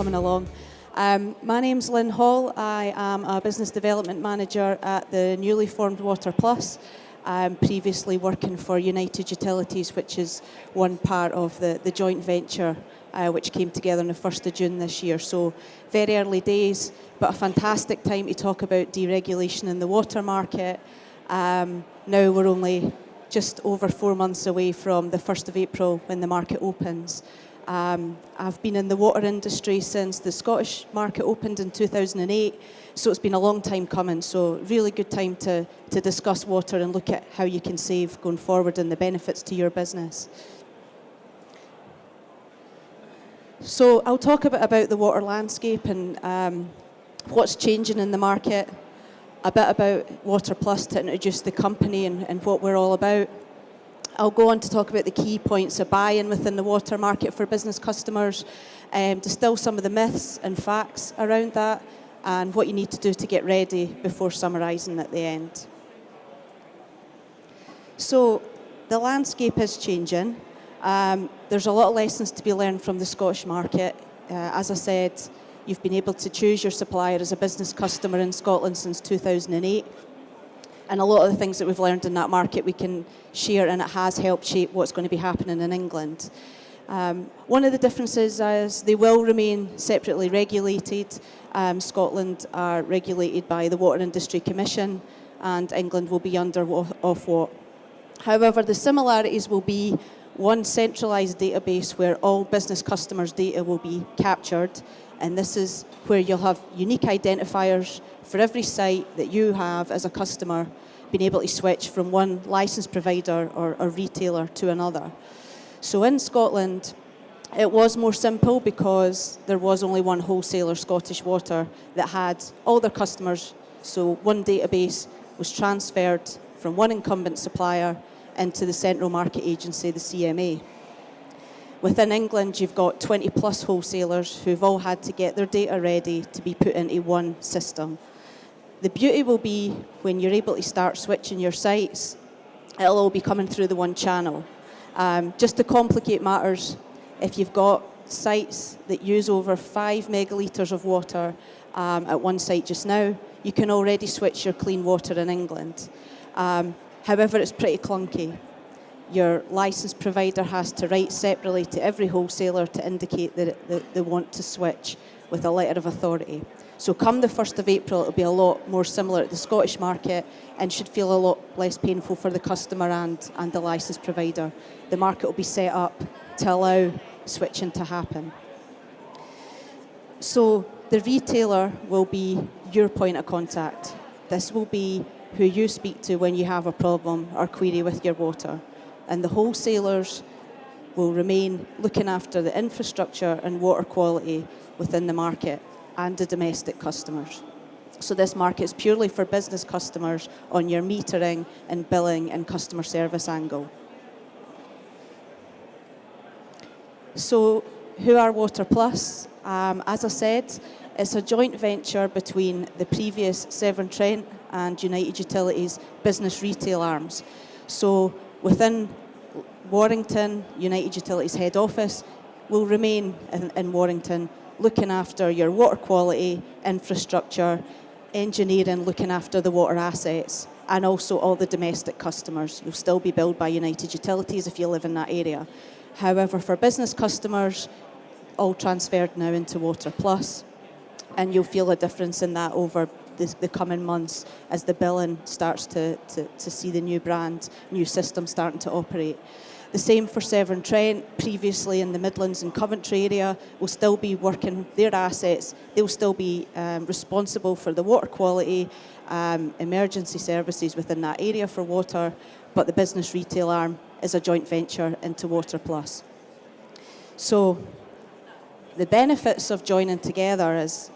coming along. My name's Lynn Hall. I am a Business Development Manager at the newly formed Water Plus. I'm previously working for United Utilities, which is one part of the joint venture which came together on the 1st of June this year. So very early days, but a fantastic time to talk about deregulation in the water market. Now we're only just over 4 months away from the 1st of April when the market opens. I've been in the water industry since the Scottish market opened in 2008, so it's been a long time coming. So really good time to discuss water and look at how you can save going forward and the benefits to your business. So I'll talk a bit about the water landscape and what's changing in the market, a bit about Water Plus to introduce the company and what we're all about. I'll go on to talk about the key points of buy-in within the water market for business customers, distill some of the myths and facts around that, and what you need to do to get ready before summarising at the end. So the landscape is changing. There's a lot of lessons to be learned from the Scottish market. As I said, you've been able to choose your supplier as a business customer in Scotland since 2008. And a lot of the things that we've learned in that market we can share, and it has helped shape what's going to be happening in England. One of the differences is they will remain separately regulated. Scotland are regulated by the Water Industry Commission, and England will be under Ofwat. However, the similarities will be one centralised database where all business customers' data will be captured, and this is where you'll have unique identifiers for every site that you have as a customer, being able to switch from one licence provider or retailer to another. So in Scotland, it was more simple because there was only one wholesaler, Scottish Water, that had all their customers. So one database was transferred from one incumbent supplier into the Central Market Agency, the CMA. Within England, you've got 20 plus wholesalers who've all had to get their data ready to be put into one system. The beauty will be when you're able to start switching your sites, it'll all be coming through the one channel. Just to complicate matters, if you've got sites that use over 5 megalitres of water at one site just now, you can already switch your clean water in England. However, it's pretty clunky. Your licence provider has to write separately to every wholesaler to indicate that they want to switch with a letter of authority. So come the 1st of April, it'll be a lot more similar to the Scottish market and should feel a lot less painful for the customer and the licence provider. The market will be set up to allow switching to happen. So the retailer will be your point of contact. This will be who you speak to when you have a problem or query with your water. And the wholesalers will remain looking after the infrastructure and water quality within the market and the domestic customers. So this market is purely for business customers on your metering and billing and customer service angle. So who are Water Plus? As I said, it's a joint venture between the previous Severn Trent and United Utilities business retail arms. So within Warrington, United Utilities head office will remain in Warrington, looking after your water quality, infrastructure, engineering, looking after the water assets, and also all the domestic customers. You'll still be billed by United Utilities if you live in that area. However, for business customers, all transferred now into Water Plus, and you'll feel a difference in that over the coming months as the billing starts to see the new brand, new system starting to operate. The same for Severn Trent, previously in the Midlands and Coventry area, will still be working their assets. They'll still be responsible for the water quality, emergency services within that area for water, but the business retail arm is a joint venture into Water Plus. So the benefits of joining together is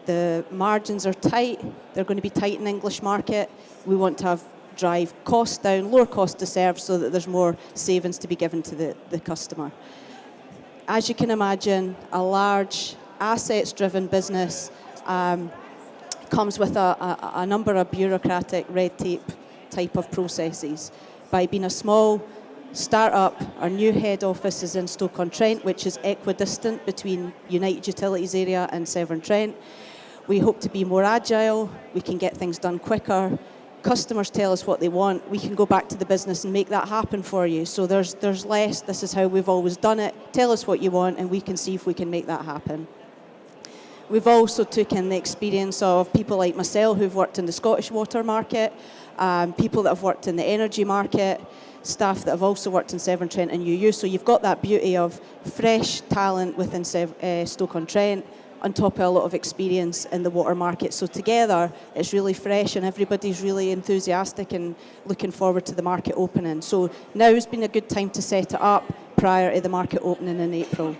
the margins are tight. They're going to be tight in the English market. We want to drive costs down, lower cost to serve so that there's more savings to be given to the customer. As you can imagine, a large assets-driven business comes with a number of bureaucratic red tape type of processes. By being a small start up. Our new head office is in Stoke-on-Trent, which is equidistant between United Utilities area and Severn-Trent. We hope to be more agile, we can get things done quicker. Customers tell us what they want, we can go back to the business and make that happen for you. So there's less, this is how we've always done it, tell us what you want and we can see if we can make that happen. We've also taken the experience of people like myself who've worked in the Scottish water market, people that have worked in the energy market, staff that have also worked in Severn-Trent and UU. So you've got that beauty of fresh talent within Stoke-on-Trent, on top of a lot of experience in the water market. So together, it's really fresh and everybody's really enthusiastic and looking forward to the market opening. So now has been a good time to set it up prior to the market opening in April.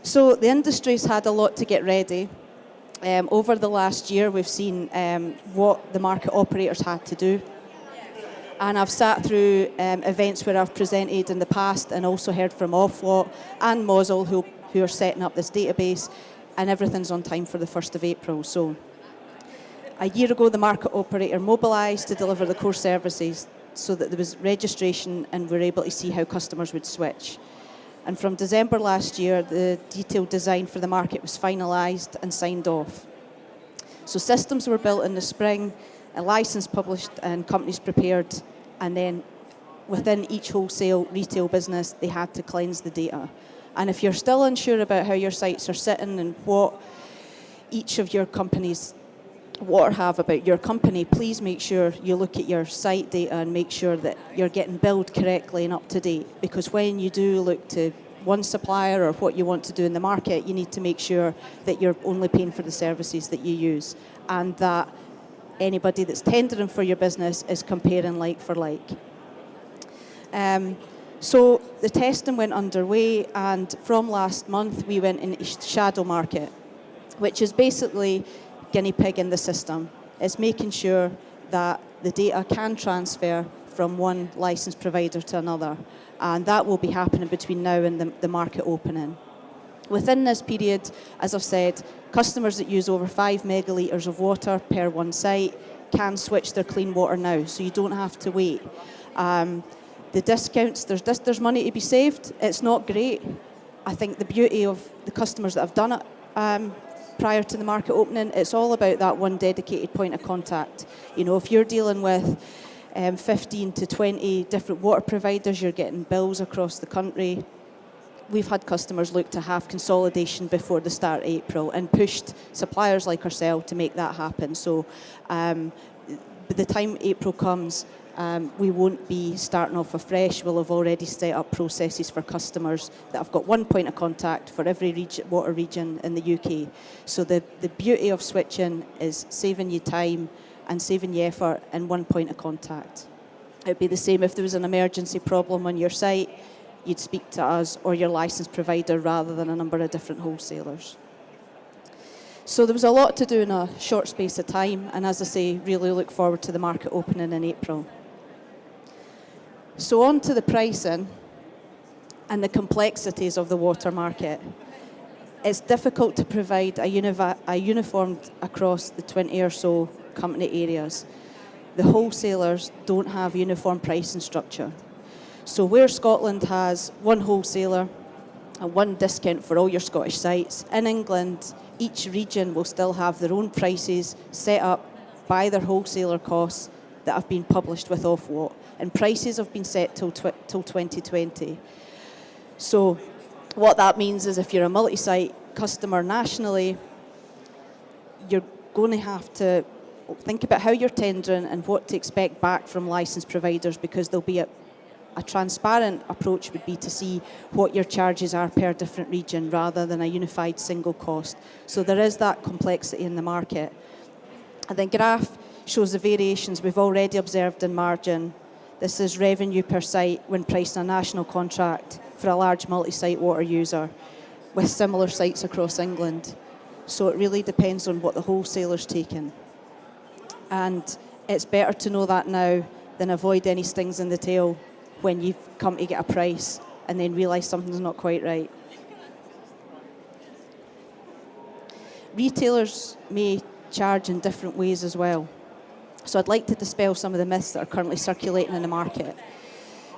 So the industry's had a lot to get ready. Over the last year, we've seen what the market operators had to do. And I've sat through events where I've presented in the past and also heard from Ofwat and Mosel who are setting up this database, and everything's on time for the 1st of April. So a year ago, the market operator mobilised to deliver the core services so that there was registration and we were able to see how customers would switch. And from December last year, the detailed design for the market was finalised and signed off. So systems were built in the spring, a licence published and companies prepared, and then within each wholesale retail business, they had to cleanse the data. And if you're still unsure about how your sites are sitting and what each of your companies water have about your company, please make sure you look at your site data and make sure that you're getting billed correctly and up to date. Because when you do look to one supplier or what you want to do in the market, you need to make sure that you're only paying for the services that you use and that anybody that's tendering for your business is comparing like for like. So the testing went underway, and from last month we went into shadow market, which is basically guinea pig in the system. It's making sure that the data can transfer from one licence provider to another, and that will be happening between now and the market opening. Within this period, as I've said, customers that use over 5 megalitres of water per one site can switch their clean water now, so you don't have to wait. The discounts, there's money to be saved. It's not great. I think the beauty of the customers that have done it prior to the market opening, it's all about that one dedicated point of contact. You know, if you're dealing with 15 to 20 different water providers, you're getting bills across the country. We've had customers look to have consolidation before the start of April and pushed suppliers like ourselves to make that happen. So by the time April comes, we won't be starting off afresh. We'll have already set up processes for customers that have got one point of contact for every water region in the UK. So the beauty of switching is saving you time and saving you effort in one point of contact. It would be the same if there was an emergency problem on your site, you'd speak to us or your licensed provider rather than a number of different wholesalers. So there was a lot to do in a short space of time, and as I say, really look forward to the market opening in April. So on to the pricing and the complexities of the water market. It's difficult to provide a uniform across the 20 or so company areas. The wholesalers don't have uniform pricing structure. So where Scotland has one wholesaler and one discount for all your Scottish sites, in England, each region will still have their own prices set up by their wholesaler costs that have been published with Ofwat, and prices have been set till 2020. So what that means is if you're a multi-site customer nationally, you're going to have to think about how you're tendering and what to expect back from licensed providers, because there'll be a transparent approach would be to see what your charges are per different region rather than a unified single cost. So there is that complexity in the market. And the graph shows the variations we've already observed in margin. This is revenue per site when pricing a national contract for a large multi-site water user with similar sites across England. So it really depends on what the wholesaler's taking. And it's better to know that now than avoid any stings in the tail when you've come to get a price and then realise something's not quite right. Retailers may charge in different ways as well. So I'd like to dispel some of the myths that are currently circulating in the market.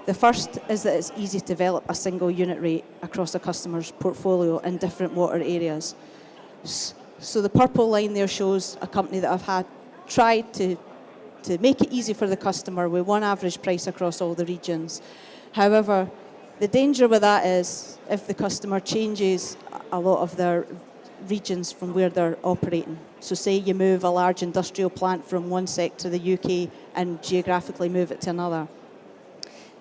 The first is that it's easy to develop a single unit rate across a customer's portfolio in different water areas. So the purple line there shows a company that I've had tried to make it easy for the customer with one average price across all the regions. However, the danger with that is if the customer changes a lot of their regions from where they're operating. So say you move a large industrial plant from one sector of the UK and geographically move it to another.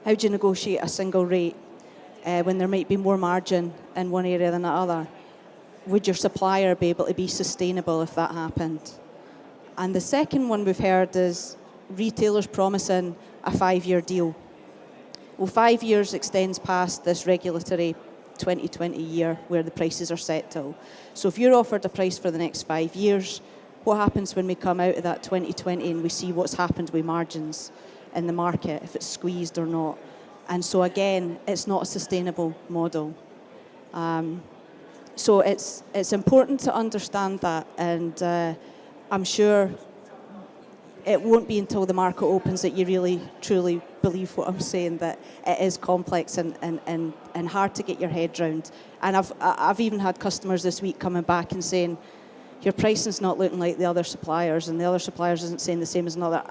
How do you negotiate a single rate when there might be more margin in one area than the other? Would your supplier be able to be sustainable if that happened? And the second one we've heard is retailers promising a 5-year deal. Well, 5 years extends past this regulatory 2020 year where the prices are set till. So if you're offered a price for the next 5 years, what happens when we come out of that 2020 and we see what's happened with margins in the market, if it's squeezed or not? And so again, it's not a sustainable model. So it's important to understand that, and I'm sure it won't be until the market opens that you really, truly believe what I'm saying, that it is complex and hard to get your head round. And I've even had customers this week coming back and saying, your pricing's not looking like the other suppliers, and the other suppliers isn't saying the same as another.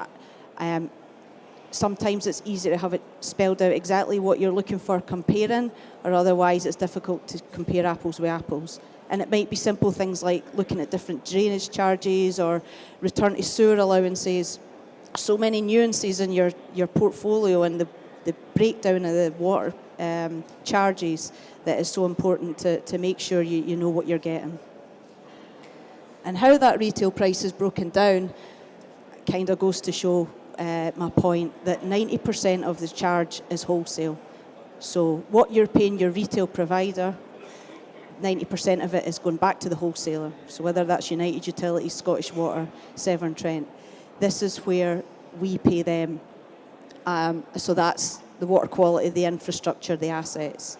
Sometimes it's easier to have it spelled out exactly what you're looking for comparing, or otherwise it's difficult to compare apples with apples. And it might be simple things like looking at different drainage charges or return to sewer allowances. So many nuances in your portfolio and the breakdown of the water charges that is so important to make sure you know what you're getting. And how that retail price is broken down kind of goes to show my point that 90% of the charge is wholesale. So what you're paying your retail provider, 90% of it is going back to the wholesaler. So whether that's United Utilities, Scottish Water, Severn Trent, this is where we pay them. So that's the water quality, the infrastructure, the assets.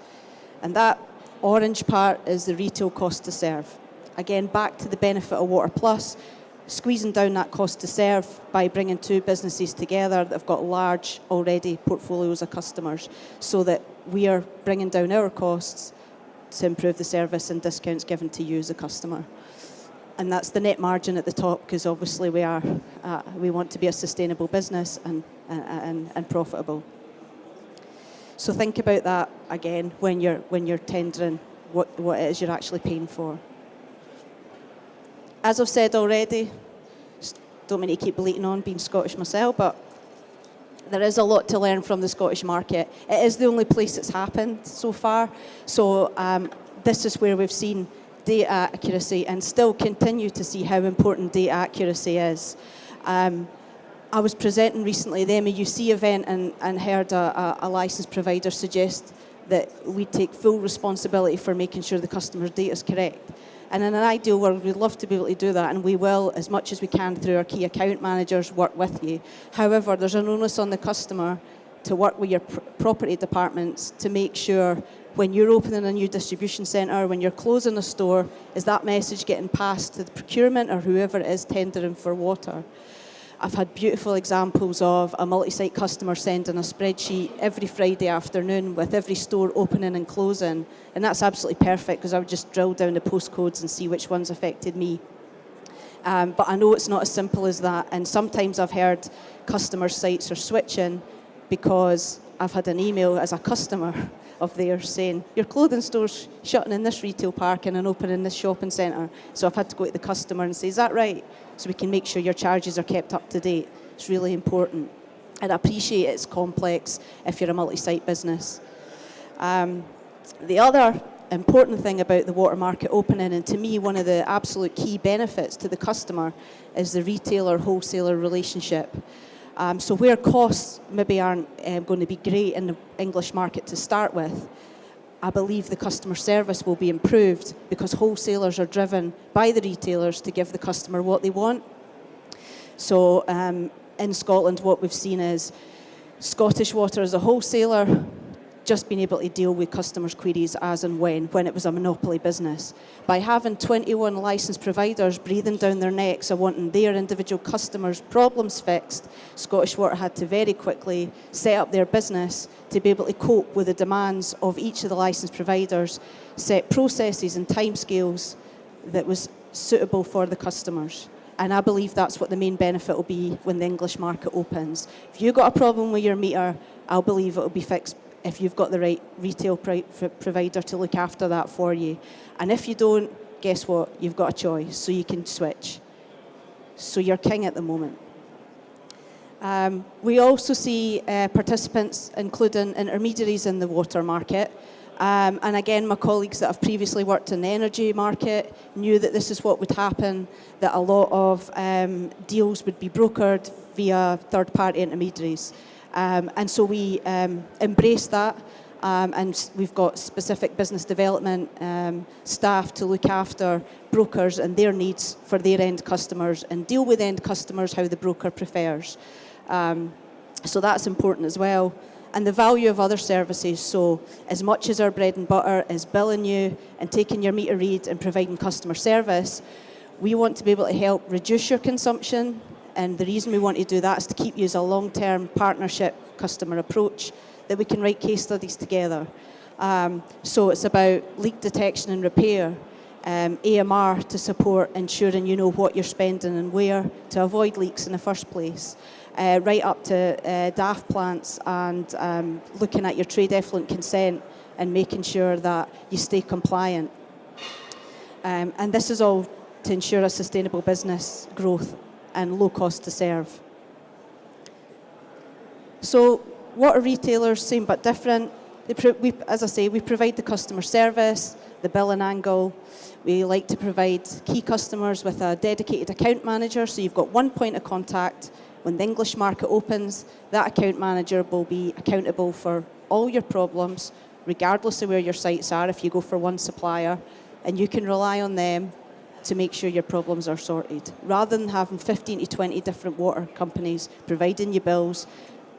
And that orange part is the retail cost to serve. Again, back to the benefit of Water Plus, squeezing down that cost to serve by bringing two businesses together that have got large already portfolios of customers, so that we are bringing down our costs to improve the service and discounts given to you as a customer. And that's the net margin at the top, because obviously we want to be a sustainable business and profitable. So think about that again when you're tendering what it is you're actually paying for. As I've said already, don't mean to keep bleating on being Scottish myself, but there is a lot to learn from the Scottish market. It is the only place it's happened so far. So this is where we've seen data accuracy and still continue to see how important data accuracy is. I was presenting recently at the MAUC event and heard a licensed provider suggest that we take full responsibility for making sure the customer's data is correct. And in an ideal world, we'd love to be able to do that, and we will, as much as we can through our key account managers, work with you. However, there's an onus on the customer to work with your property departments to make sure when you're opening a new distribution centre, when you're closing a store, is that message getting passed to the procurement or whoever it is tendering for water? I've had beautiful examples of a multi-site customer sending a spreadsheet every Friday afternoon with every store opening and closing, and that's absolutely perfect because I would just drill down the postcodes and see which ones affected me. But I know it's not as simple as that, and sometimes I've heard customer sites are switching because I've had an email as a customer of theirs saying, your clothing store's shutting in this retail park and opening in this shopping centre. So I've had to go to the customer and say, is that right? So we can make sure your charges are kept up to date. It's really important. And I appreciate it's complex if you're a multi-site business. The other important thing about the water market opening, and to me one of the absolute key benefits to the customer, is the retailer-wholesaler relationship. So where costs maybe aren't going to be great in the English market to start with, I believe the customer service will be improved because wholesalers are driven by the retailers to give the customer what they want. So in Scotland, what we've seen is Scottish Water as a wholesaler just being able to deal with customers' queries as and when it was a monopoly business. By having 21 licensed providers breathing down their necks and wanting their individual customers' problems fixed, Scottish Water had to very quickly set up their business to be able to cope with the demands of each of the licensed providers, set processes and timescales that was suitable for the customers. And I believe that's what the main benefit will be when the English market opens. If you've got a problem with your meter, I'll believe it will be fixed if you've got the right retail provider to look after that for you. And if you don't, guess what? You've got a choice, so you can switch. So you're king at the moment. We also see participants, including intermediaries in the water market. And again, my colleagues that have previously worked in the energy market knew that this is what would happen, that a lot of deals would be brokered via third-party intermediaries. And so we embrace that, and we've got specific business development staff to look after brokers and their needs for their end customers and deal with end customers how the broker prefers. So that's important as well. And the value of other services, so as much as our bread and butter is billing you and taking your meter read and providing customer service, we want to be able to help reduce your consumption. And the reason we want to do that is to keep you as a long-term partnership customer approach, that we can write case studies together. So it's about leak detection and repair, AMR to support ensuring you know what you're spending and where to avoid leaks in the first place, right up to DAF plants and looking at your trade effluent consent and making sure that you stay compliant. And this is all to ensure a sustainable business growth and low cost to serve. So water retailers, same but different. As I say, we provide the customer service, the billing angle. We like to provide key customers with a dedicated account manager, so you've got one point of contact. When the English market opens, that account manager will be accountable for all your problems, regardless of where your sites are if you go for one supplier, and you can rely on them to make sure your problems are sorted, rather than having 15 to 20 different water companies providing you bills.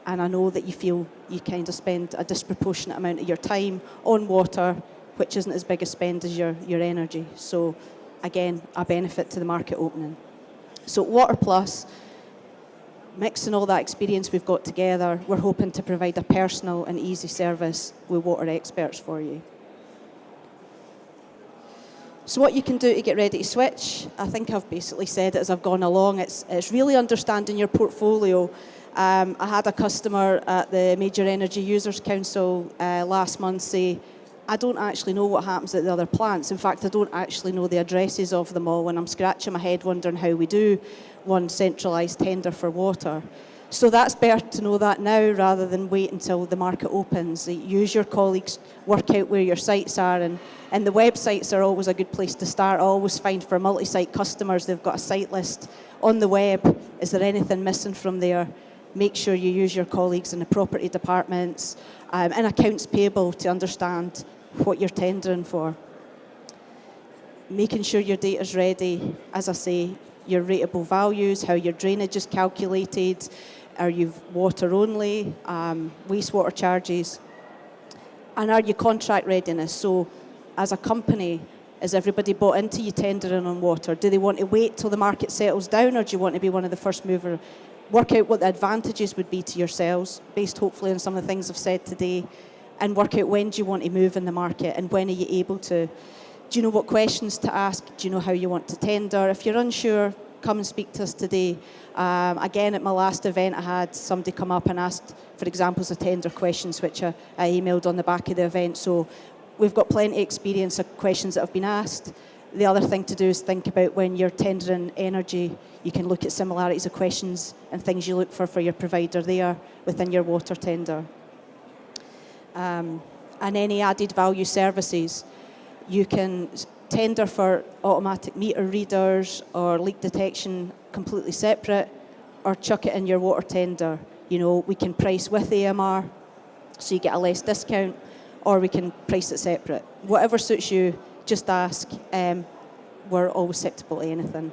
And I know that you feel you kind of spend a disproportionate amount of your time on water, which isn't as big a spend as your energy. So again, a benefit to the market opening. So Water Plus, mixing all that experience we've got together, we're hoping to provide a personal and easy service with water experts for you. So what you can do to get ready to switch, I think I've basically said it as I've gone along. It's really understanding your portfolio. I had a customer at the Major Energy Users Council last month say, I don't actually know what happens at the other plants. In fact, I don't actually know the addresses of them all, and I'm scratching my head wondering how we do one centralised tender for water. So that's better to know that now rather than wait until the market opens. Use your colleagues, work out where your sites are, and the websites are always a good place to start. I always find for multi-site customers, they've got a site list on the web. Is there anything missing from there? Make sure you use your colleagues in the property departments and accounts payable to understand what you're tendering for. Making sure your data's ready, as I say, your rateable values, how your drainage is calculated, are you water only, wastewater charges, and are you contract readiness? So as a company, is everybody bought into you tendering on water? Do they want to wait till the market settles down, or do you want to be one of the first mover? Work out what the advantages would be to yourselves, based hopefully on some of the things I've said today, and work out when do you want to move in the market and when are you able to. Do you know what questions to ask? Do you know how you want to tender? If you're unsure, come and speak to us today. Again, at my last event, I had somebody come up and asked for examples of tender questions, which I emailed on the back of the event. So we've got plenty of experience of questions that have been asked. The other thing to do is think about when you're tendering energy, you can look at similarities of questions and things you look for your provider there within your water tender. And any added value services, you can tender for automatic meter readers or leak detection completely separate, or chuck it in your water tender. You know, we can price with AMR, so you get a less discount, or we can price it separate. Whatever suits you, just ask. We're always acceptable to anything.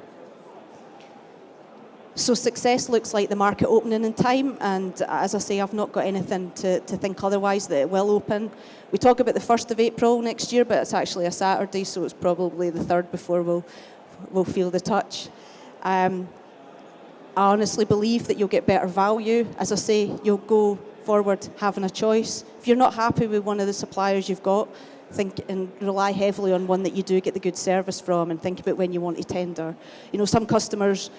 So success looks like the market opening in time, and as I say, I've not got anything to think otherwise that it will open. We talk about the 1st of April next year, but it's actually a Saturday, so it's probably the 3rd before we'll feel the touch. I honestly believe that you'll get better value. As I say, you'll go forward having a choice. If you're not happy with one of the suppliers you've got, think and rely heavily on one that you do get the good service from, and think about when you want to tender. You know, some customers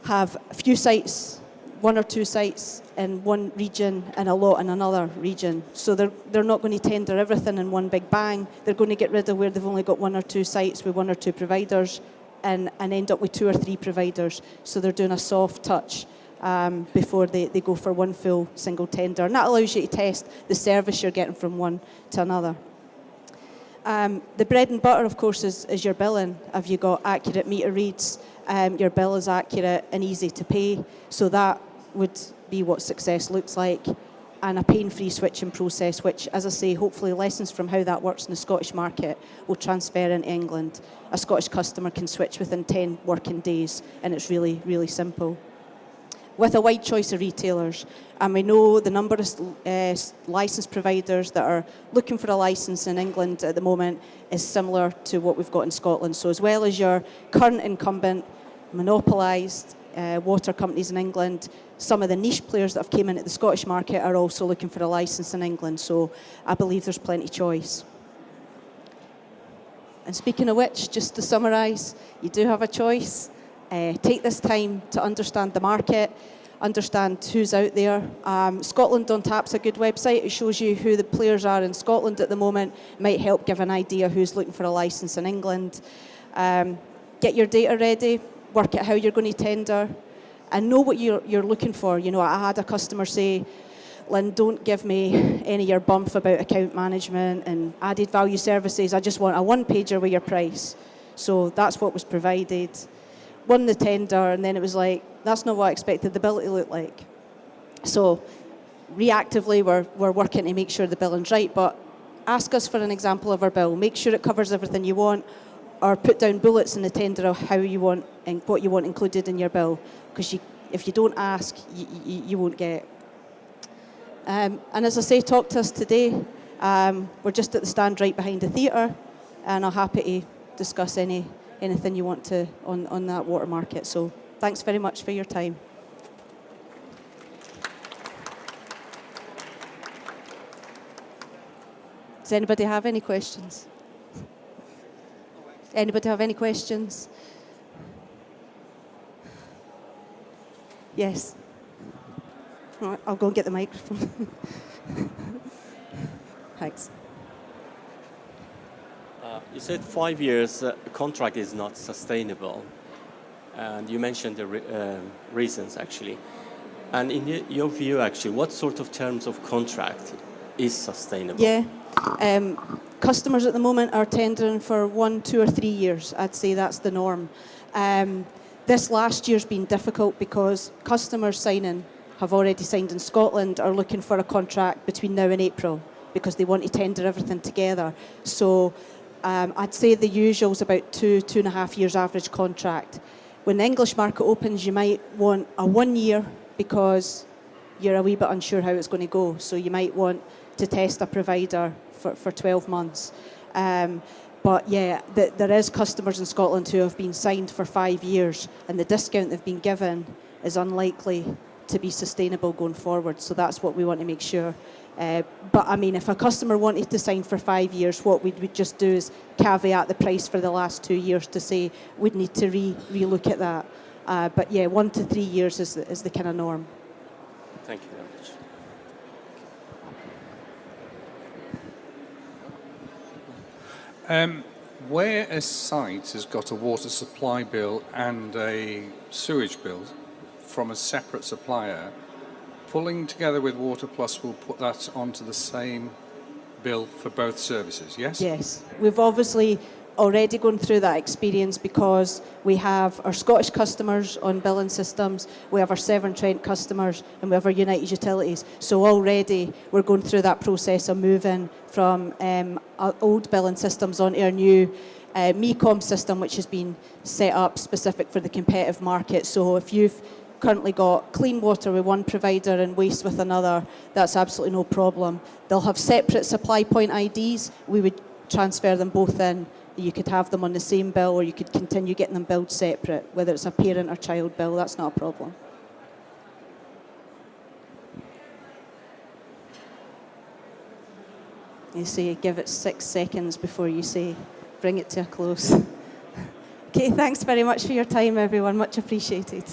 have a few sites, 1 or 2 sites in one region and a lot in another region. So they're not going to tender everything in one big bang. They're going to get rid of where they've only got 1 or 2 sites with 1 or 2 providers and end up with 2 or 3 providers. So they're doing a soft touch before they go for one full single tender. And that allows you to test the service you're getting from one to another. The bread and butter, of course, is your billing. Have you got accurate meter reads? Your bill is accurate and easy to pay. So that would be what success looks like. And a pain-free switching process, which, as I say, hopefully lessons from how that works in the Scottish market will transfer into England. A Scottish customer can switch within 10 working days, and it's really, really simple. With a wide choice of retailers, and we know the number of licence providers that are looking for a licence in England at the moment is similar to what we've got in Scotland. So as well as your current incumbent monopolised water companies in England, some of the niche players that have came into the Scottish market are also looking for a licence in England. So I believe there's plenty of choice. And speaking of which, just to summarise, you do have a choice. Take this time to understand the market, understand who's out there. Scotland on Tap's a good website. It shows you who the players are in Scotland at the moment. It might help give an idea who's looking for a licence in England. Get your data ready, work out how you're going to tender, and know what you're looking for. You know, I had a customer say, Lynn, don't give me any of your bump about account management and added value services. I just want a one-pager with your price. So that's what was provided. Won the tender, and then it was like, that's not what I expected the bill to look like. So reactively, we're working to make sure the billing's right, but ask us for an example of our bill. Make sure it covers everything you want, or put down bullets in the tender of how you want and what you want included in your bill. Because if you don't ask, you won't get. And as I say, talk to us today. We're just at the stand right behind the theatre, and I'm happy to discuss anything you want to on that water market. So thanks very much for your time. Does anybody have any questions? Anybody have any questions? Yes. All right, I'll go and get the microphone. Thanks. You said 5 years contract is not sustainable, and you mentioned the reasons actually. And in your view, actually, what sort of terms of contract is sustainable? Yeah, customers at the moment are tendering for 1, 2, or 3 years. I'd say that's the norm. This last year's been difficult because customers have already signed in Scotland are looking for a contract between now and April because they want to tender everything together. So I'd say the usual is about 2.5 years average contract. When the English market opens, you might want a 1 year because you're a wee bit unsure how it's going to go. So you might want to test a provider for 12 months. But yeah, there is customers in Scotland who have been signed for 5 years, and the discount they've been given is unlikely to be sustainable going forward. So that's what we want to make sure. But I mean, if a customer wanted to sign for 5 years, what we would just do is caveat the price for the last 2 years to say we'd need to re-look at that. But yeah, 1 to 3 years is the kind of norm. Thank you very much. Where a site has got a water supply bill and a sewage bill from a separate supplier, pulling together with Water Plus will put that onto the same bill for both services, yes? Yes. We've obviously already gone through that experience because we have our Scottish customers on billing systems, we have our Severn Trent customers, and we have our United Utilities. So already we're going through that process of moving from old billing systems onto our new MECOM system, which has been set up specific for the competitive market. So if you've currently got clean water with one provider and waste with another, that's absolutely no problem. They'll have separate supply point IDs. We would transfer them both in. You could have them on the same bill, or you could continue getting them billed separate, whether it's a parent or child bill, that's not a problem. You say give it 6 seconds before you say bring it to a close. Okay, thanks very much for your time, everyone. Much appreciated.